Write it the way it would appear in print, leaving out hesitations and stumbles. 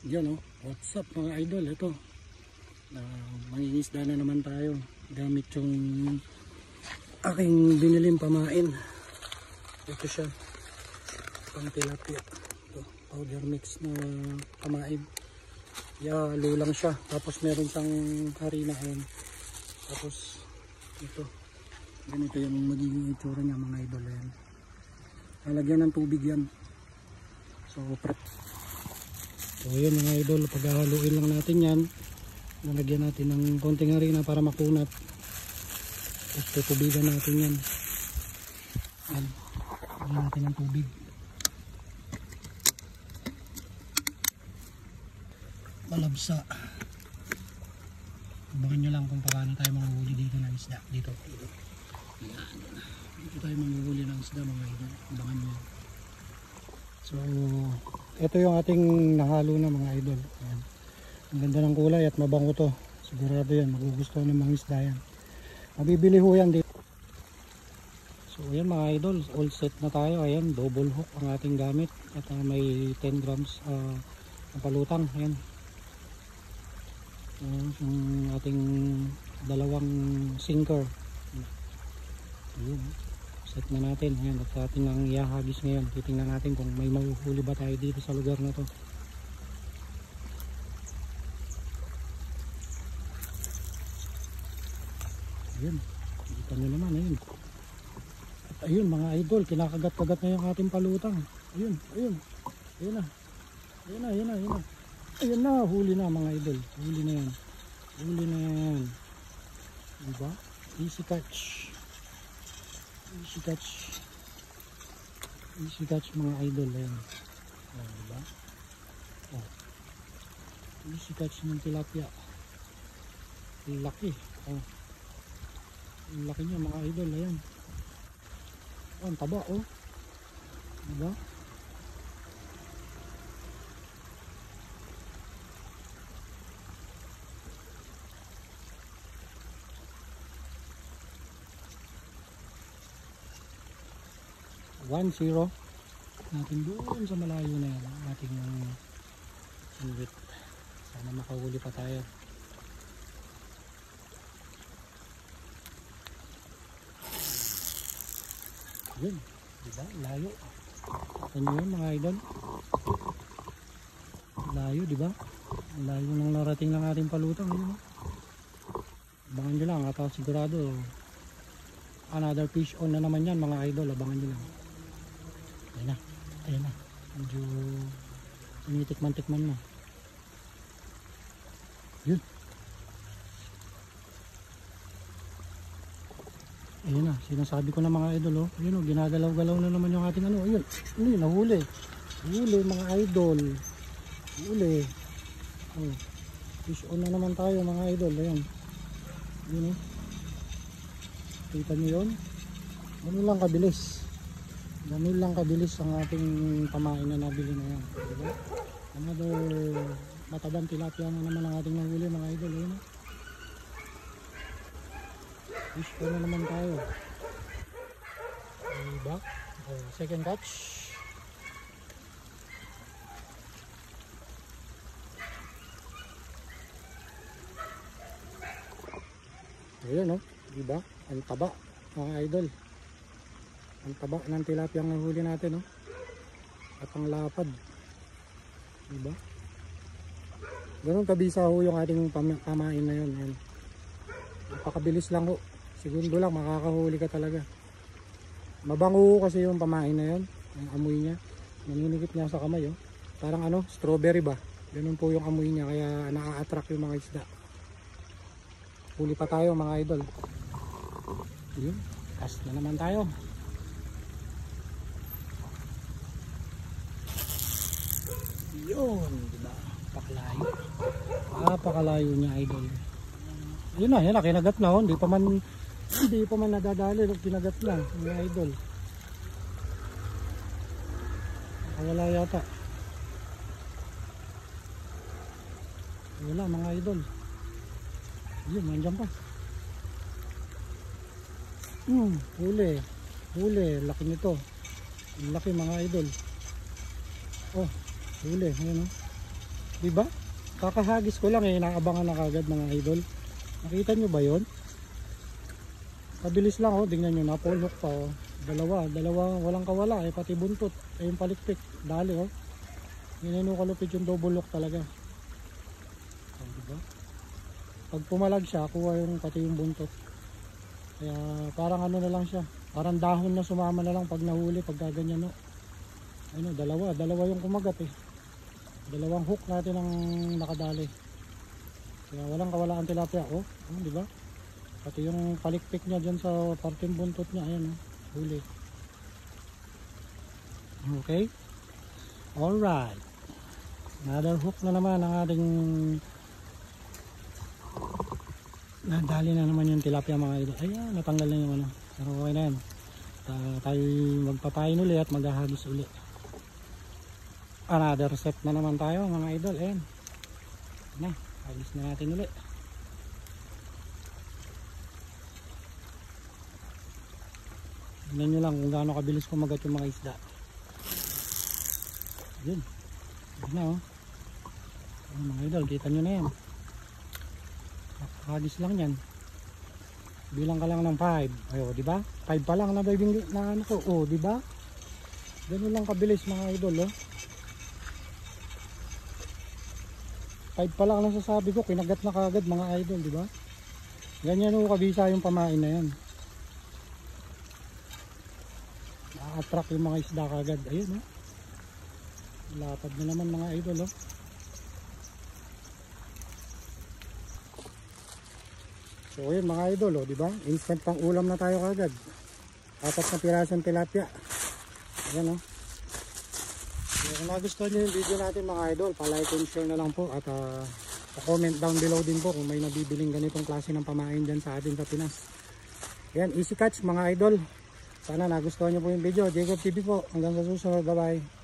Yan what's up mga idol, ito mangingisda na naman tayo gamit yung aking biniling pamain. Ito siya, pang tilapia, ito, powder mix na pamain. Yalo lang siya, tapos meron siyang harina yan. Tapos ito, ganito yung magiging itsura niya mga idol. Yan, lalagyan ng tubig yan. So yun mga idol, paghahaluin lang natin yan, lalagyan natin ng konting harina para makunat. Tapos tutubigan natin yan. Yan, lagyan natin ng tubig. Malabsa. Abangan nyo lang kung paano tayo manguhuli dito ng isda. Dito tayo manguhuli ng isda mga idol. Abangan nyo. So ito yung ating nahalo na mga idol. Ayan. Ang ganda ng kulay at mabango to. Sigurado yan, magugustuhan ng mga isda yan. Mabibili ho yan dito. So ayan mga idol, all set na tayo. Ayan, double hook ang ating gamit. At may 10 grams na palutang. Ayan. Ayan yung ating dalawang sinker. Ayan. Set na natin. Ayan, at ating ang ihahagis ngayon. Titingnan natin kung may mahuhuli ba tayo dito sa lugar na to. Ayan, kita nyo naman. Ayan. At ayun mga idol, kinakagat-kagat na yung ating palutang. Ayun. Ayun na. Ayun na, huli na mga idol. Huli na yan. Diba? Easy catch. Easy catch mga idol. Ayan. Diba? Easy catch ng tilapia. Laki. Laki niya mga idol. Ayan. Ang taba diba? $1-0 natin doon sa malayo na yan ating sinwit. Sana makahuli pa tayo. Yun, diba? Layo. Ano yun mga idol? Layo, diba? Layo nang narating ng ating palutang. Yun, abangan nyo lang at sigurado another fish on na naman yan mga idol. Abangan nyo lang. Ayan na. Medyo tinitikman-tikman na. Yun. Ayun na, sinasabi ko na mga idol ayun ginagalaw-galaw na naman yung ating ayun, nahuli mga idol. Huli. Fish on na naman tayo mga idol. Ayan. Yun kita nyo yun? Ganun lang kabilis ang ating pamain na nabili na yan. Diba? Another matabang tilapia na naman ang ating nahuli mga idol. Ayun. Fish on na naman tayo. Diba? Second catch. Ayun diba? Ang taba mga idol. Ang taba ng tilapia ang nahuli natin at ang lapad. Diba? Ganun kabisa yung ating pamain na yun. Ayan. Napakabilis lang segundo lang makakahuli ka talaga. Mabango kasi yung pamain na yun. Ang amoy niya, naninigit niya sa kamay parang strawberry ba, ganun po yung amoy niya, kaya naa-attract yung mga isda. Huli pa tayo mga idol. Yun, cast na naman tayo. Yun, diba? Napakalayo niya idol. Yun na, kinagat na hindi pa man nadadali, kinagat na mga idol. Wala yata. Wala mga idol. Yun, nandiyan pa. Huli, laki nito. Laki mga idol. Huli, ayan Diba? Kakahagis ko lang eh, naabangan na kagad mga idol. Nakita nyo ba yon? Kabilis lang oh, tingnan nyo, napulok pa oh. Dalawa, walang kawala eh, pati buntot. Ay yung palikpik, dali oh. Ganyan kalupit yung double lock talaga. Oh, diba? Pag pumalag siya, kuha yung pati yung buntot. Kaya parang ano na lang siya. Parang dahon na sumama na lang pag nahuli, pag gaganyan no. Ano, dalawa yung kumagat eh. Dalawang hook natin ang nakadali. Kaya walang kawalaan tilapia oh. Di ba? Pati yung palikpik niya dyan sa parting buntot niya, ayan oh, huli. Okay. Alright. Another hook na naman ang ating nadali na naman yung tilapia mga idol. Ayan, natanggal na yung ano. Pero okay na yan. Tayo magpapain uli at maghahagis uli. Another set na naman tayo mga idol. Ayan. Na, hagis na natin uli. Tignan nyo lang kung gaano kabilis kumagat yung mga isda. Yun. Yun na oh. Ayan, mga idol, kita nyo na yan. Hagis lang yan. Bilang ka lang ng 5. Ayo, di ba? 5 pa lang na diving na ano ko. Oh, di ba? Ganun lang kabilis mga idol, oh. 5 pa lang nasasabi ko, kinagat na kagad mga idol, di ba? Ganyan oh, kabisa yung pamain na yan. Na-attract yung mga isda kagad. Ayun, oh. Lapad na naman mga idol, oh. So yun mga idol, oh, di ba? Instant pang ulam na tayo kagad. 4 na pirasong tilapia. Ayan oh. So, kung nagustuhan nyo yung video natin mga idol, pa-like and share na lang po at pa-comment down below din po kung may nabibiling ganitong klase ng pamain dyan sa atin sa Pinas. Ayan, easy catch mga idol. Sana nagustuhan nyo po yung video. Jacob TV po. Hanggang sa susunod. Bye bye.